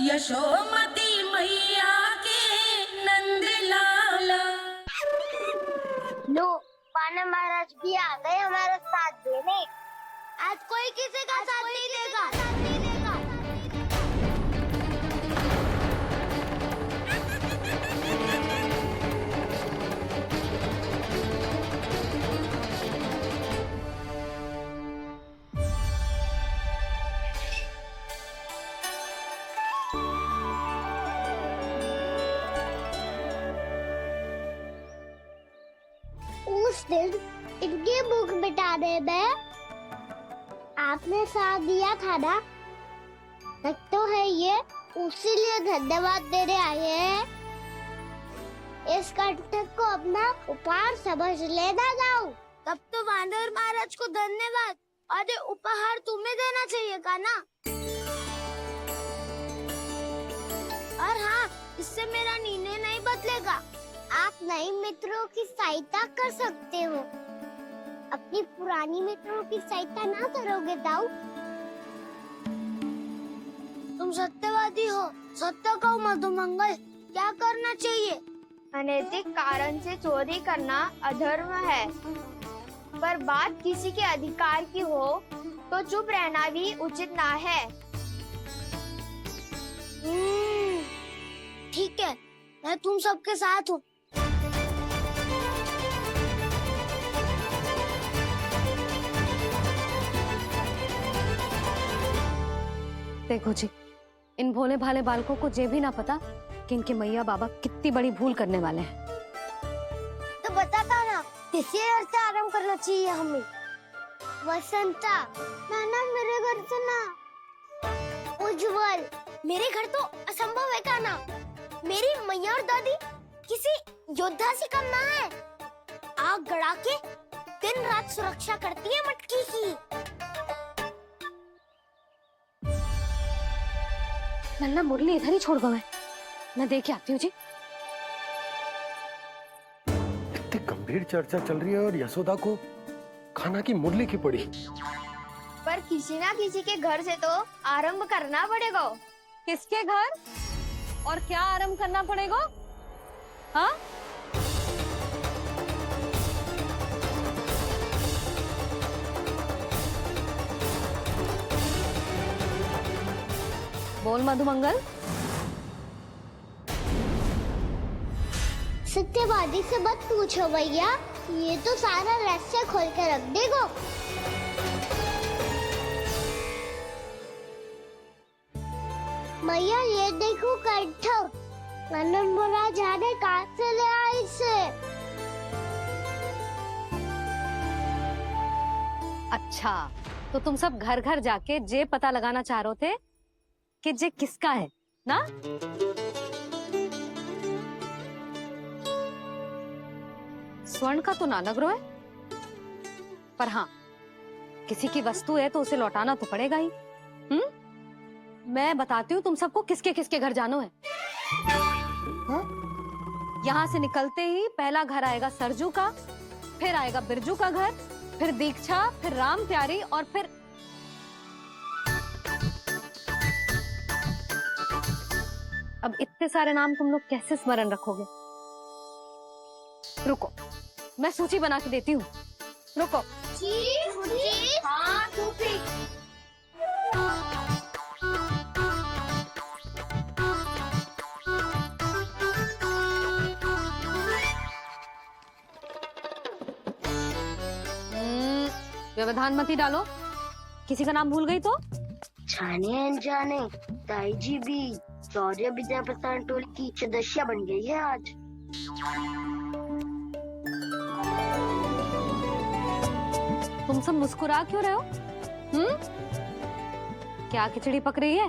यशोमती मैया के नंद लाला। लो, पाना महाराज भी आ गए हमारा साथ देने। आज कोई किसी का साथ नहीं देगा। उस दिन इनकी भूख मिटाने में आपने साथ दिया था ना, तब तो है ये उसी लिए धन्यवाद देने आए हैं। इस कंटक को अपना उपहार समझ लेना जाओ। तब तो वानर महाराज को धन्यवाद और ये उपहार तुम्हें देना चाहिए का ना। और हाँ, इससे मेरा निर्णय नहीं बदलेगा। आप नए मित्रों की सहायता कर सकते हो। अपनी पुरानी मित्रों की सहायता ना करोगे दाऊ। तुम सत्यवादी हो, सत्य कहो मधुमंगल, क्या करना चाहिए? अनैतिक कारण से चोरी करना अधर्म है, पर बात किसी के अधिकार की हो तो चुप रहना भी उचित ना है। ठीक है, मैं तुम सबके साथ हूँ। देखो जी, इन भोले भाले बालकों को ये भी ना पता कि इनके मैया बाबा कितनी बड़ी भूल करने वाले हैं। तो बताता ना, किसी घर से आराम करना चाहिए हमें। वसंता, नाना मेरे घर से ना। उज्जवल, मेरे घर तो असंभव है का ना। मेरी मैया और दादी किसी योद्धा से कम ना है। आग गड़ा के दिन रात सुरक्षा करती है मटकी की। नन्ना मुरली इधर ही छोड़ गए, मैं देख आती हूँ जी। इतनी गंभीर चर्चा चल रही है और यशोदा को खाना की मुरली की पड़ी। पर किसी ना किसी के घर से तो आरंभ करना पड़ेगा। किसके घर और क्या आरंभ करना पड़ेगा? हाँ, बोल मधुमंगल। सत्यवादी से मत पूछो भैया, ये तो सारा रहस्य खोल के रख देगा। भैया ये देखो कंठक, नंदन महाराज जाने कहाँ से ले आए इसे। अच्छा, तो तुम सब घर घर जाके जे पता लगाना चाह रहे थे कि जे किसका है ना? स्वर्ण का तो ना लग रहा है, पर हाँ, किसी की वस्तु है तो उसे लौटाना तो पड़ेगा ही। मैं बताती हूँ तुम सबको किसके किसके घर जाना है। यहाँ से निकलते ही पहला घर आएगा सरजू का, फिर आएगा बिरजू का घर, फिर दीक्षा, फिर राम प्यारी और फिर अब इतने सारे नाम तुम लोग कैसे स्मरण रखोगे? रुको, मैं सूची बना के देती हूँ। रुको। हाँ, व्यवधान मत ही डालो, किसी का नाम भूल गई तो? जाने अनजाने ताई जी भी शौर्य विद्या प्रसारण टोली की सदस्य बन गई है आज। तुम सब मुस्कुरा क्यों रहे हो? क्या खिचड़ी पक रही है?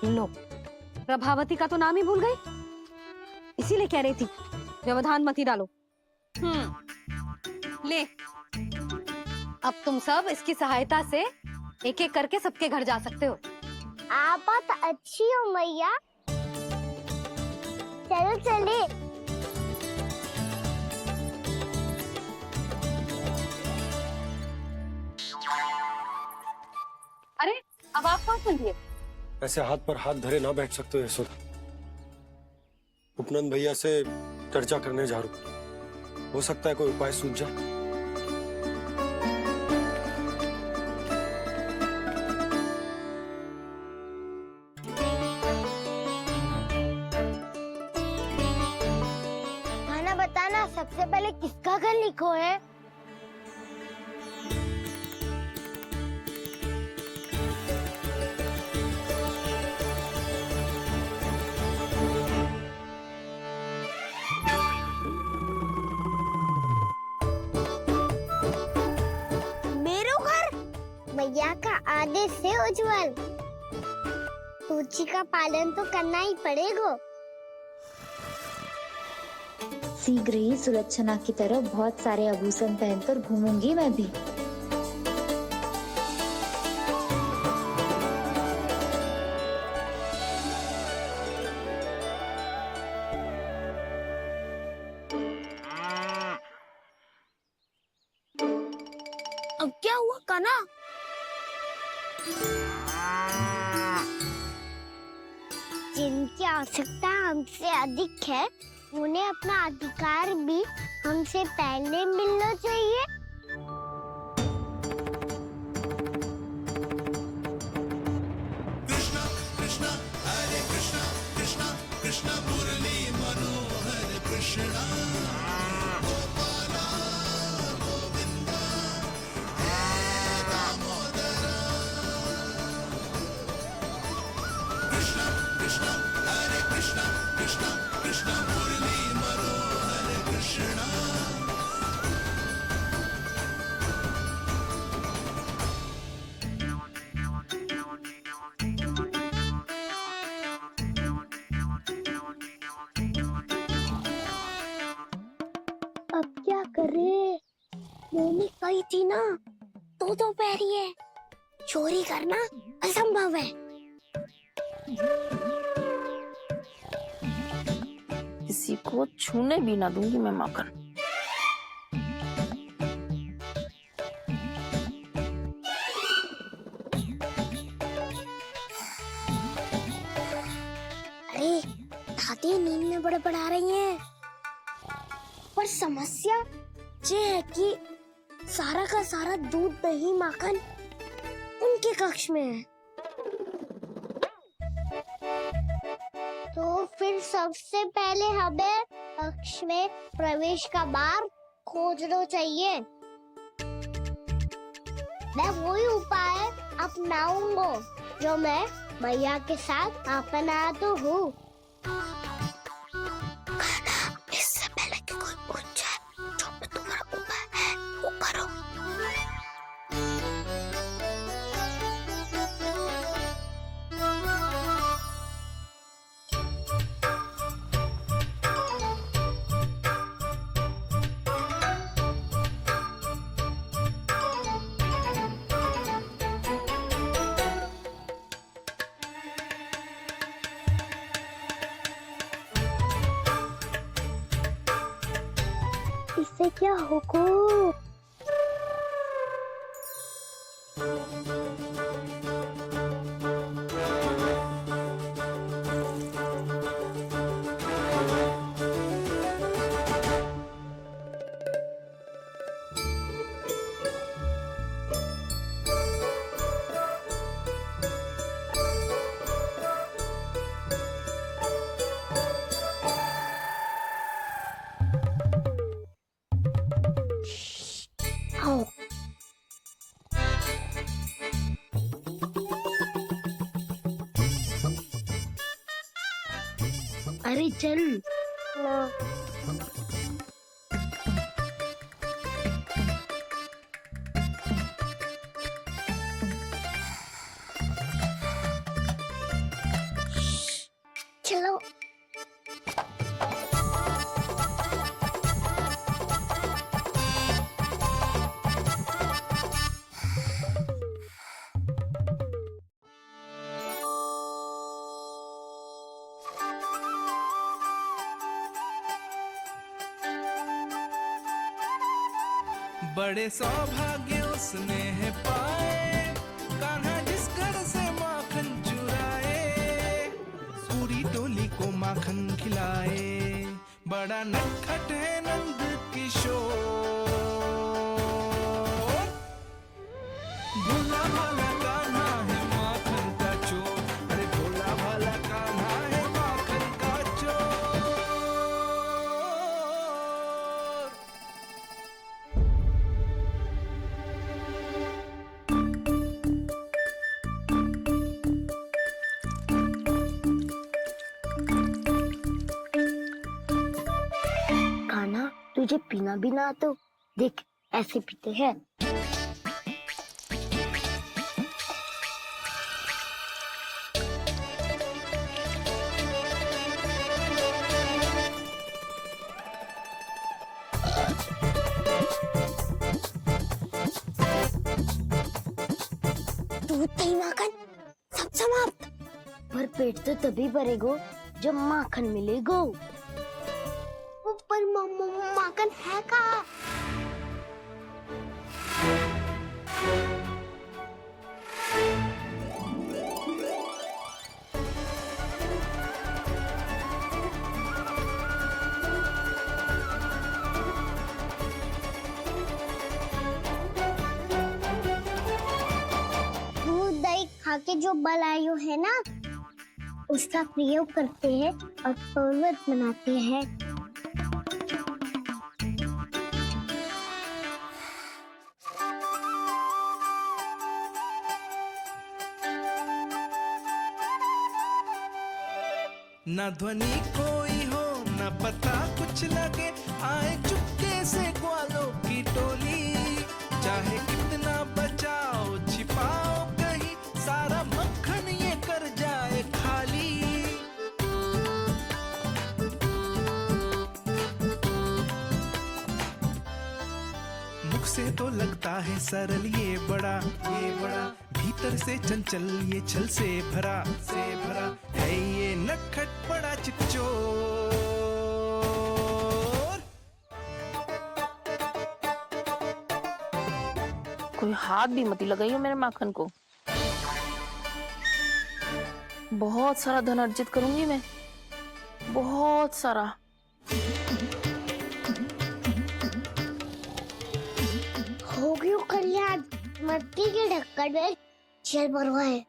लो, प्रभावती का तो नाम ही भूल गई, इसीलिए कह रही थी व्यवधान मत ही डालो। ले, अब तुम सब इसकी सहायता से एक एक करके सबके घर जा सकते हो। आप बात अच्छी हो मैया, चलो चले। अरे अब आप कहाँ चल दिए? ऐसे हाथ पर हाथ धरे ना बैठ सकते हो यशोदा। उपनंद भैया से चर्चा करने जा रहा हूं, हो सकता है कोई उपाय सूझ जाए। खाना बताना, सबसे पहले किसका घर लिखो है? भैया का आदेश से उज्जवल, सूची का पालन तो करना ही पड़ेगा। शीघ्र ही सुलक्षणा की तरह बहुत सारे आभूषण पहनकर घूमूंगी मैं भी। अब क्या हुआ कान्हा? जिनकी आवश्यकता हमसे अधिक है, उन्हें अपना अधिकार भी हमसे पहले मिलना चाहिए। कृष्णा कृष्णा हरे कृष्णा कृष्णा कृष्णा मुरली मनोहर कृष्णा गोपाला गोविंदा हे दामोदरा। कृष्णा कृष्णा हरे कृष्णा कृष्णा कृष्णा मुरली मनोहर कृष्णा। अब क्या करे? मम्मी कही थी ना, दो पैरी है, चोरी करना असंभव है। किसी को छूने भी ना दूंगी मैं माखन। अरे दादी नींद में बड़बड़ा रही हैं। पर समस्या ये है कि सारा का सारा दूध दही माखन उनके कक्ष में है। तो फिर सबसे पहले हमें कक्ष में प्रवेश का मार्ग खोजना चाहिए। मैं वही उपाय अपनाऊंगा जो मैं भैया के साथ अपना तो हूँ। इससे पहले कि कोई पूछ जाए, जो भी तुम्हारा उपाय है वो करो। इससे क्या होगा? आओ। अरे चल ना। चलो। बड़े सौभाग्य उसने है पाए, कान्हा जिस घर से बड़ा नटखट है नंद किशोर। भोला भाला कान्हा है माखन का चोर, अरे भोला भाला कान्हा है माखन का चोर। कान्हा, तुझे पीना भी ना तो देख ऐसे पीते हैं। दूध दही माखन सब समाप्त। पर पेट तो तभी भरेगो जब माखन मिलेगो। पर माखन है कहाँ? दूध दही खा के जो बल आयु है ना, उसका प्रयोग करते हैं और पर्वत बनाते हैं। न ध्वनि कोई हो न पता कुछ लगे, आए चुपके से ग्वालों की टोली। चाहे कितना बचाओ छिपाओ कहीं, सारा मक्खन ये कर जाए खाली। मुख से तो लगता है सरल ये बड़ा भीतर से चंचल ये छल से भरा है ये नटखट बड़ा चिकचोर। कोई हाथ भी मत लगाइयो मेरे माखन को। बहुत सारा धन अर्जित करूंगी मैं, बहुत सारा। हो गयो कल्याण, मट्टी के ढक्कन में जल भरवा है।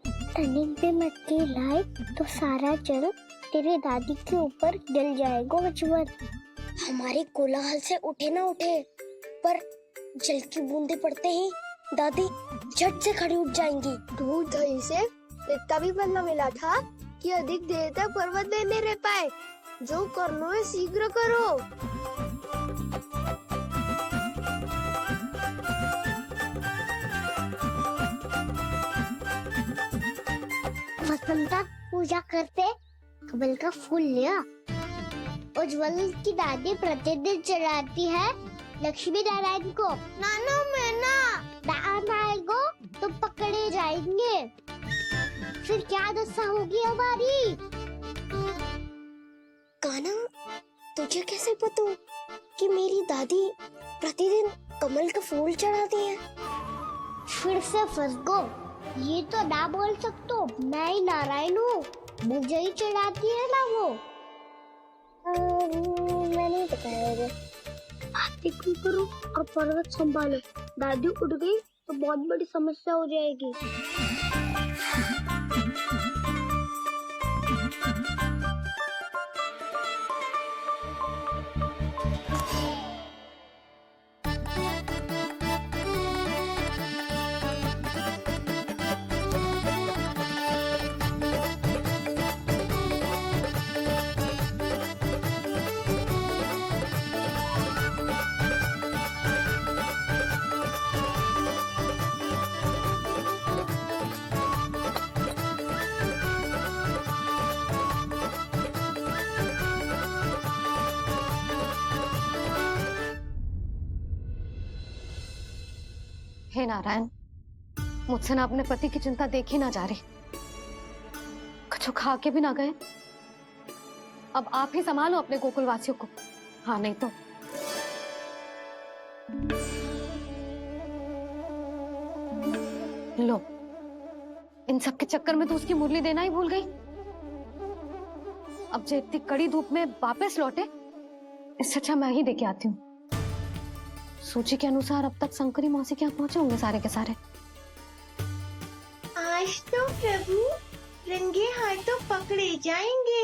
टर्निंग पे मट्टी लाए तो सारा जल तेरे दादी के ऊपर डल जाएगा बचवन। हमारे कोलाहल से उठे ना उठे, पर जल की बूंदे पड़ते ही दादी झट से खड़ी उठ जाएंगी। दूध दही से इतना भी बदला मिला था कि अधिक देर तक पर्वत में नहीं रह पाए। जो करना है शीघ्र करो। वसंता पूजा करते कमल का फूल लिया। उज्ज्वल की दादी प्रतिदिन चढ़ाती है लक्ष्मी नारायण को। नाना मैं ना दान आएगो तो पकड़े जाएंगे, फिर क्या दशा होगी हमारी? कान्हा, तुझे कैसे पता कि मेरी दादी प्रतिदिन कमल का फूल चढ़ाती है? फिर से फंस गो। ये तो ना बोल सकतो, मैं ही नारायण हूँ, मुझे ही चढ़ाती है ना वो। मैं नहीं बताया। आप एक करो और पर्वत संभालो। दादी उठ गई तो बहुत बड़ी समस्या हो जाएगी। हे नारायण, मुझसे ना अपने पति की चिंता देखी ना जा रही। कुछ खा के भी ना गए। अब आप ही संभालो अपने गोकुल वासियों को। हाँ नहीं तो लो, इन सब के चक्कर में तो उसकी मुरली देना ही भूल गई। अब जो इतनी कड़ी धूप में वापस लौटे, इससे अच्छा मैं ही देके आती हूँ। सूची के अनुसार अब तक शंकरी मौसी के यहाँ पहुंचे होंगे सारे के सारे। आज तो प्रभु रंगे हाथों पकड़े जाएंगे।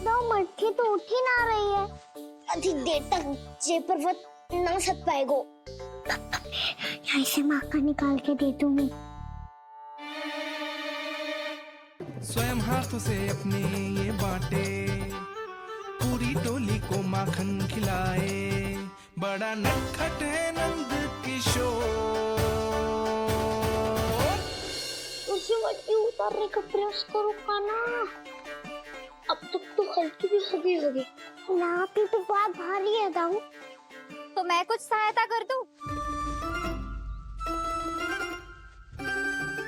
दो मटकी तो उठ ही ना रही है। अधिक देर तक जे पर्वत ना सक पाएगो। यहाँ से माखन निकाल के दे दूंगी। स्वयं हाथों से अपने ये बांटे, पूरी टोली को माखन खिलाए, बड़ा नटखट है नंद किशोर। उसे मटकी उतारने का प्रयास करो काना। अब तक तो हल्की भी होगी यहाँ पे तो बहुत भारी है दाऊ। तो मैं कुछ सहायता कर दूं?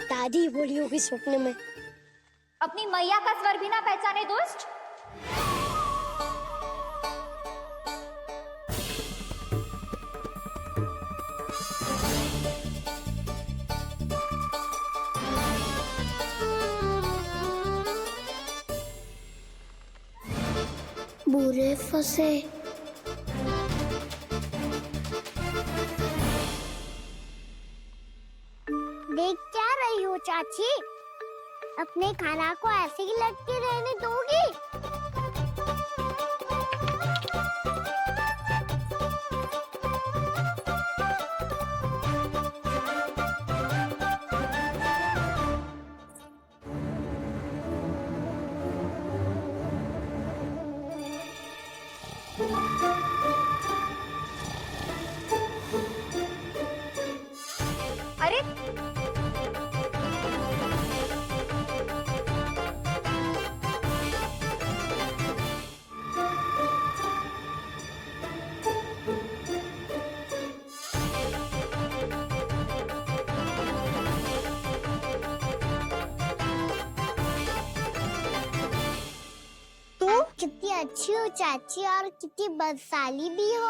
दादी बोली होगी सपने में। अपनी मैया का स्वर भी ना पहचाने दुष्ट। बुरे फंसे। देख क्या रही हो चाची? अपने खाना को ऐसे ही लटके रहने दोगी? अरे कितनी अच्छी हो चाची और कितनी बदसाली भी हो।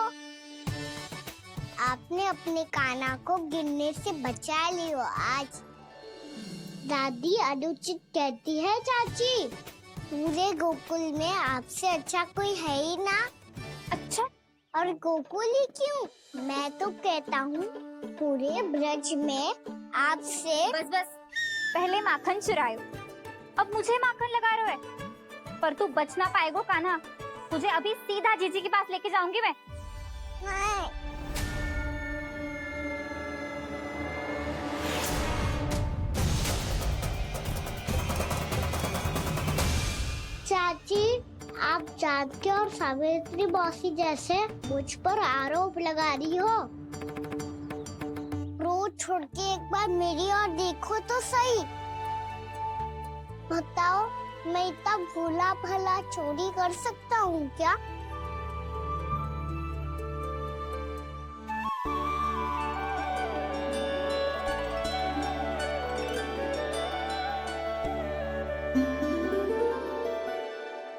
आपने अपने काना को गिरने से बचा ली हो आज। दादी अनुचित कहती है चाची, पूरे गोकुल में आपसे अच्छा कोई है ही ना। अच्छा, और गोकुल ही क्यों, मैं तो कहता हूँ पूरे ब्रज में आपसे। बस बस, पहले माखन चुरायो, अब मुझे माखन लगा रहे हो। पर तू बच ना पाएगो कान्हा, तुझे अभी सीधा जीजी के पास लेके जाऊंगी मैं। नहीं। चाची, आप जानकी और सावित्री मौसी जैसे मुझ पर आरोप लगा रही हो। रोज छोड़ के एक बार मेरी ओर देखो तो सही। बताओ, मैं इतना भोला भला चोरी कर सकता हूँ क्या?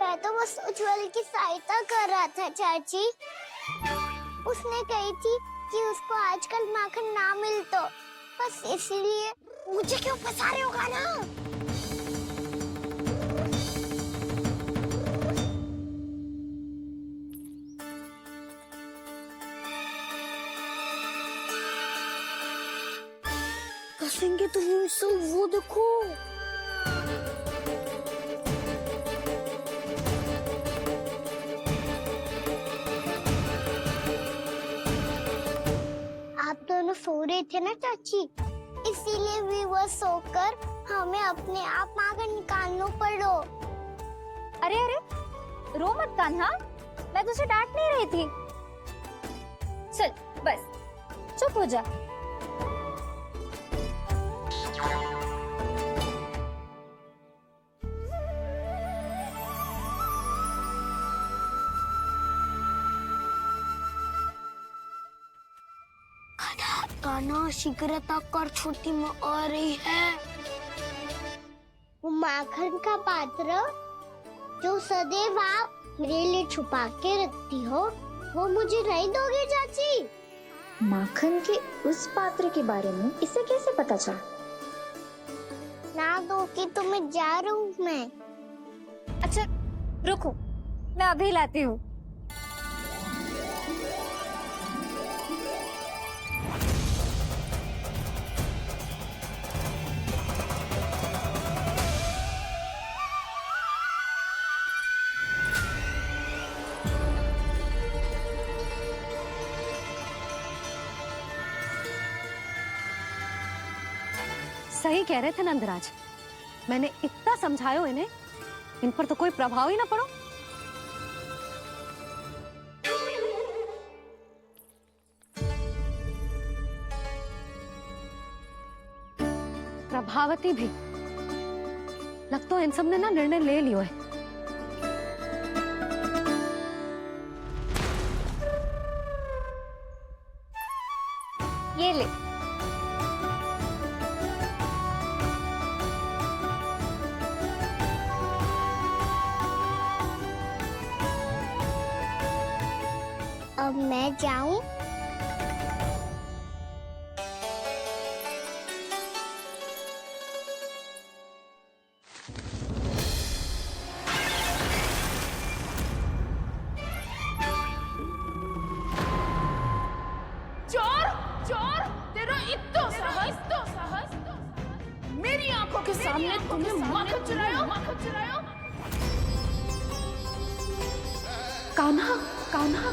मैं तो बस उज्जवल की सहायता कर रहा था चाची। उसने कही थी कि उसको आजकल माखन ना मिल तो बस इसलिए। मुझे क्यों फंसा रहे हो ना? कसेंगे तो वो देखो। आप दोनों सो रहे थे ना चाची, इसीलिए भी वो सोकर हमें अपने आप माखन निकालना पड़ो। अरे अरे, रो मत कान्हा, मैं तुझे डांट नहीं रही थी। चल बस चुप हो जा। कान्हा शीघ्रता कर, छोटी माँ आ रही है। वो माखन का पात्र जो सदैव आप मेरे लिए छुपा के रखती हो, वो मुझे नहीं दोगे चाची? माखन के उस पात्र के बारे में इसे कैसे पता चला? ना दो कि तुम्हें जा रहा हूँ मैं। अच्छा रुको, मैं अभी लाती हूँ। सही कह रहे थे नंदराज, मैंने इतना समझायो इन्हें, इन पर तो कोई प्रभाव ही ना पड़ो। प्रभावती भी लगता है इन सब ने ना निर्णय ले लियो है। ये ले, अब मैं जाऊं? चोर चोर, तेरा इतना साहस, मेरी आंखों के सामने तुमने माखन चुराया। कान्हा, कान्हा,